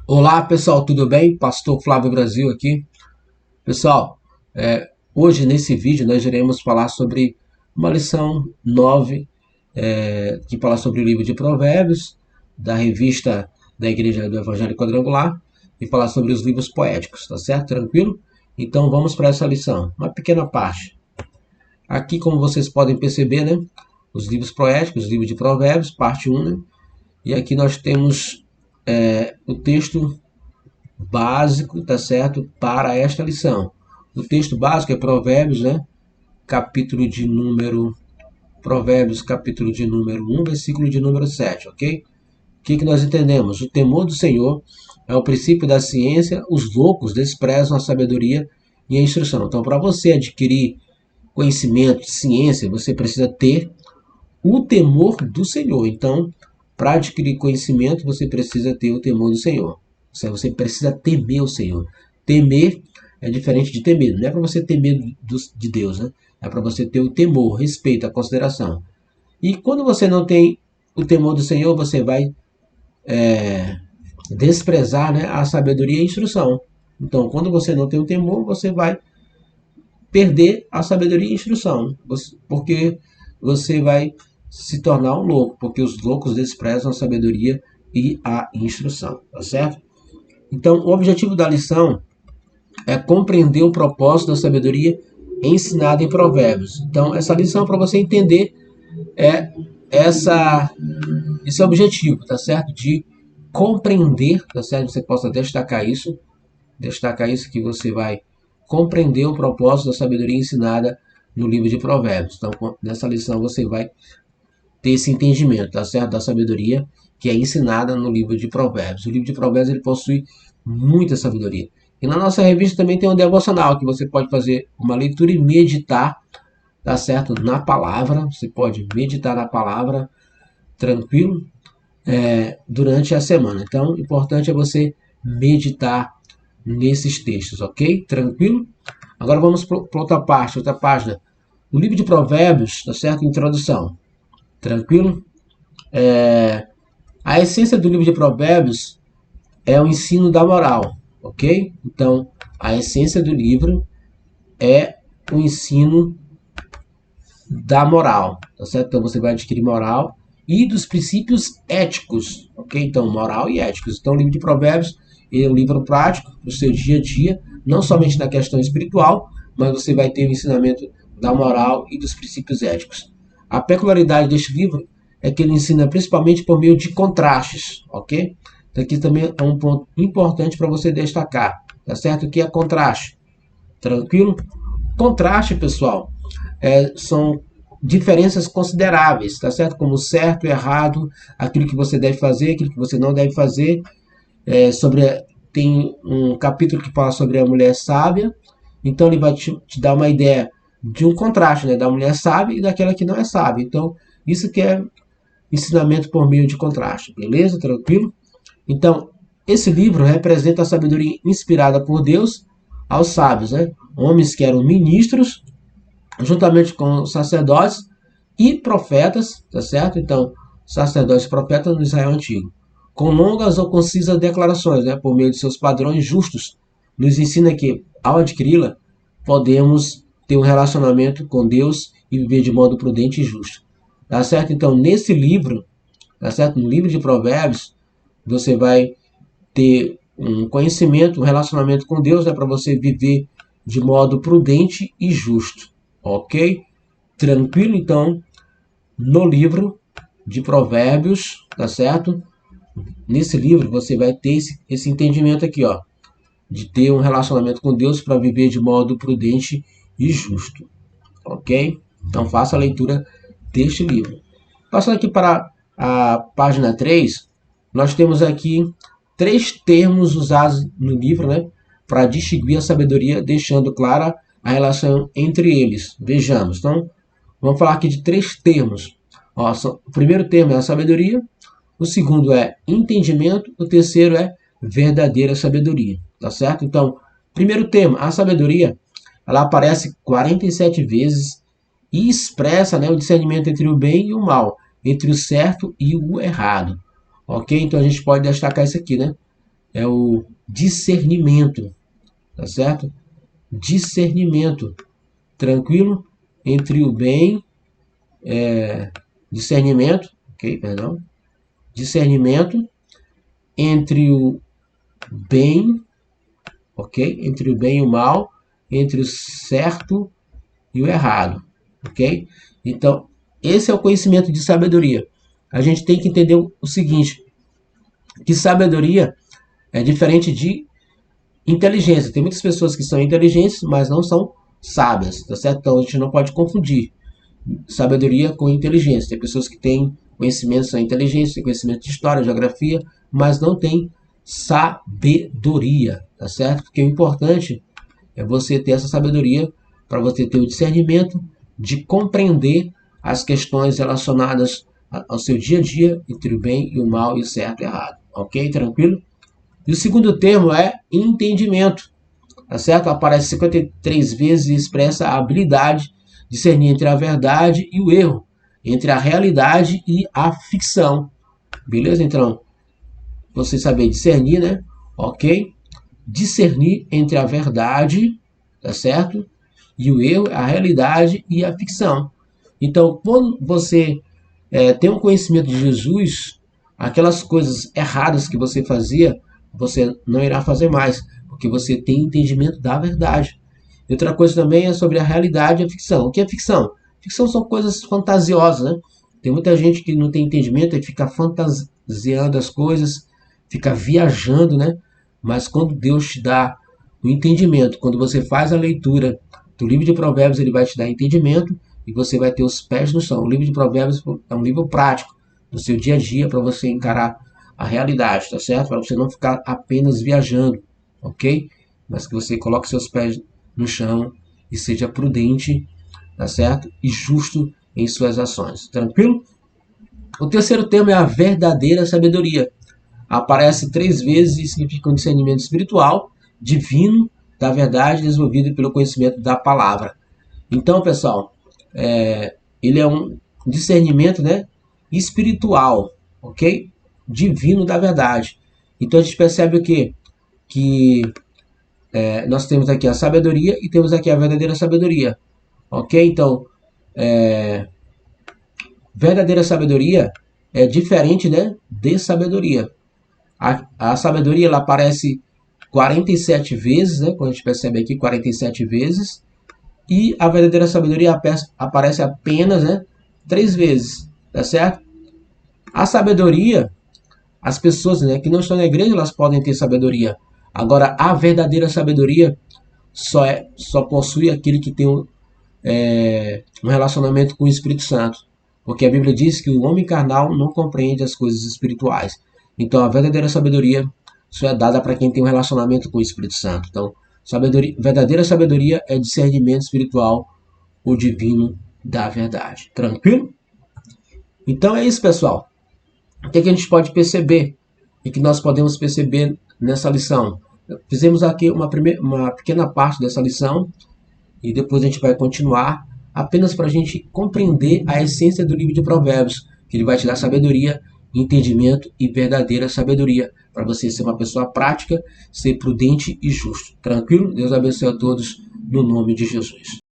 Olá pessoal, tudo bem? Pastor Flávio Brasil aqui. Pessoal, hoje nesse vídeo nós iremos falar sobre uma lição 9, que fala sobre o livro de Provérbios, da revista da Igreja do Evangelho Quadrangular, e falar sobre os livros poéticos, tá certo? Tranquilo? Então vamos para essa lição, uma pequena parte. Aqui, como vocês podem perceber, né, os livros poéticos, o livro de Provérbios, parte 1, né, e aqui nós temos o texto básico, tá certo? Para esta lição. O texto básico é Provérbios, né? Capítulo de número Provérbios, capítulo de número 1, versículo de número 7, ok? O que nós entendemos? O temor do Senhor é o princípio da ciência, os loucos desprezam a sabedoria e a instrução. Então, para você adquirir conhecimento, ciência, você precisa ter o temor do Senhor. Então, para adquirir conhecimento, você precisa ter o temor do Senhor. Você precisa temer o Senhor. Temer é diferente de ter medo. Não é para você ter medo de Deus, né? É para você ter o temor, respeito, a consideração. E quando você não tem o temor do Senhor, você vai desprezar, né, a sabedoria e a instrução. Então, quando você não tem o temor, você vai perder a sabedoria e a instrução. Porque você vai se tornar um louco. Porque os loucos desprezam a sabedoria e a instrução. Tá certo? Então, o objetivo da lição é compreender o propósito da sabedoria ensinada em Provérbios. Então, essa lição, para você entender, é esse objetivo, tá certo? De compreender, tá certo? Você possa destacar isso que você vai compreender o propósito da sabedoria ensinada no livro de Provérbios. Então, nessa lição você vai ter esse entendimento, tá certo? Da sabedoria que é ensinada no livro de Provérbios. O livro de Provérbios ele possui muita sabedoria. E na nossa revista também tem um devocional que você pode fazer uma leitura e meditar, tá certo? Na palavra, você pode meditar na palavra tranquilo durante a semana. Então, o importante é você meditar nesses textos, ok? Tranquilo? Agora vamos para outra parte, outra página. O livro de Provérbios, tá certo? Introdução. Tranquilo? A essência do livro de Provérbios é o ensino da moral, ok? Então, a essência do livro é o ensino da moral, tá certo? Então, você vai adquirir moral e dos princípios éticos, ok? Então, moral e éticos. Então, o livro de Provérbios é um livro prático para o seu dia a dia, não somente na questão espiritual, mas você vai ter o ensinamento da moral e dos princípios éticos. A peculiaridade deste livro é que ele ensina principalmente por meio de contrastes, ok? Então, aqui também é um ponto importante para você destacar, tá certo? O que é contraste? Tranquilo? Contraste, pessoal, são diferenças consideráveis, tá certo? Como certo, errado, aquilo que você deve fazer, aquilo que você não deve fazer. Tem um capítulo que fala sobre a mulher sábia, então ele vai te dar uma ideia de um contraste, né, da mulher sábia e daquela que não é sábia. Então, isso que é ensinamento por meio de contraste, beleza? Tranquilo? Então, esse livro representa a sabedoria inspirada por Deus aos sábios, né? Homens que eram ministros, juntamente com sacerdotes e profetas, tá certo? Então, sacerdotes e profetas no Israel Antigo. Com longas ou concisas declarações, né, por meio de seus padrões justos, nos ensina que, ao adquiri-la, podemos ter um relacionamento com Deus e viver de modo prudente e justo. Tá certo? Então, nesse livro, tá certo? No livro de Provérbios, você vai ter um conhecimento, um relacionamento com Deus, né, para você viver de modo prudente e justo. Ok? Tranquilo? Então, no livro de Provérbios, tá certo? Nesse livro você vai ter esse entendimento aqui, ó, de ter um relacionamento com Deus para viver de modo prudente e justo. Ok? Então faça a leitura deste livro. Passando aqui para a página 3, nós temos aqui 3 termos usados no livro, né, para distinguir a sabedoria, deixando clara a relação entre eles. Vejamos. Então, vamos falar aqui de 3 termos. Ó, o primeiro termo é a sabedoria, o segundo é entendimento, o terceiro é verdadeira sabedoria. Tá certo? Então, primeiro termo, a sabedoria, ela aparece 47 vezes e expressa, né, o discernimento entre o bem e o mal, entre o certo e o errado. Ok? Então a gente pode destacar isso aqui, né? é o discernimento, tá certo? Discernimento, tranquilo? Entre o bem, discernimento, ok, perdão, discernimento entre o bem, ok? Entre o bem e o mal, entre o certo e o errado, ok? Então, esse é o conhecimento de sabedoria. A gente tem que entender o seguinte, que sabedoria é diferente de inteligência. Tem muitas pessoas que são inteligentes, mas não são sábias, tá certo? Então, a gente não pode confundir sabedoria com inteligência. Tem pessoas que têm conhecimento, são inteligentes, têm conhecimento de história, geografia, mas não têm sabedoria, tá certo? Porque o importante é você ter essa sabedoria para você ter o discernimento de compreender as questões relacionadas ao seu dia a dia, entre o bem e o mal, e o certo e o errado. Ok? Tranquilo? E o segundo termo é entendimento. Tá certo? Aparece 53 vezes e expressa a habilidade de discernir entre a verdade e o erro, entre a realidade e a ficção. Beleza? Então, você saber discernir, né? Ok? Discernir entre a verdade, tá certo? E o erro, a realidade e a ficção. Então, quando você tem um conhecimento de Jesus, aquelas coisas erradas que você fazia, você não irá fazer mais, porque você tem entendimento da verdade. E outra coisa também é sobre a realidade e a ficção. O que é ficção? Ficção são coisas fantasiosas, né? Tem muita gente que não tem entendimento e fica fantasiando as coisas, fica viajando, né? Mas quando Deus te dá o entendimento, quando você faz a leitura do livro de Provérbios, ele vai te dar entendimento e você vai ter os pés no chão. O livro de Provérbios é um livro prático do seu dia a dia para você encarar a realidade, tá certo? Para você não ficar apenas viajando, ok? Mas que você coloque seus pés no chão e seja prudente, tá certo? E justo em suas ações, tranquilo? O terceiro termo é a verdadeira sabedoria. Aparece 3 vezes e significa um discernimento espiritual, divino, da verdade, desenvolvido pelo conhecimento da palavra. Então, pessoal, ele é um discernimento, né, espiritual, ok? Divino da verdade. Então a gente percebe o quê? Que nós temos aqui a sabedoria e temos aqui a verdadeira sabedoria, ok? Então, verdadeira sabedoria é diferente, né, de sabedoria. A sabedoria ela aparece 47 vezes, né, quando a gente percebe aqui 47 vezes, e a verdadeira sabedoria aparece apenas, né, 3 vezes, tá certo? A sabedoria, as pessoas, né, que não estão na igreja, elas podem ter sabedoria. Agora, a verdadeira sabedoria só possui aquele que tem um relacionamento com o Espírito Santo. Porque a Bíblia diz que o homem carnal não compreende as coisas espirituais. Então, a verdadeira sabedoria só é dada para quem tem um relacionamento com o Espírito Santo. Então, verdadeira sabedoria é discernimento espiritual, o divino da verdade. Tranquilo? Então é isso, pessoal. O que a gente pode perceber e que nós podemos perceber nessa lição? Fizemos aqui uma pequena parte dessa lição e depois a gente vai continuar apenas para a gente compreender a essência do livro de Provérbios, que ele vai te dar sabedoria, entendimento e verdadeira sabedoria, para você ser uma pessoa prática, ser prudente e justo. Tranquilo? Deus abençoe a todos, no nome de Jesus.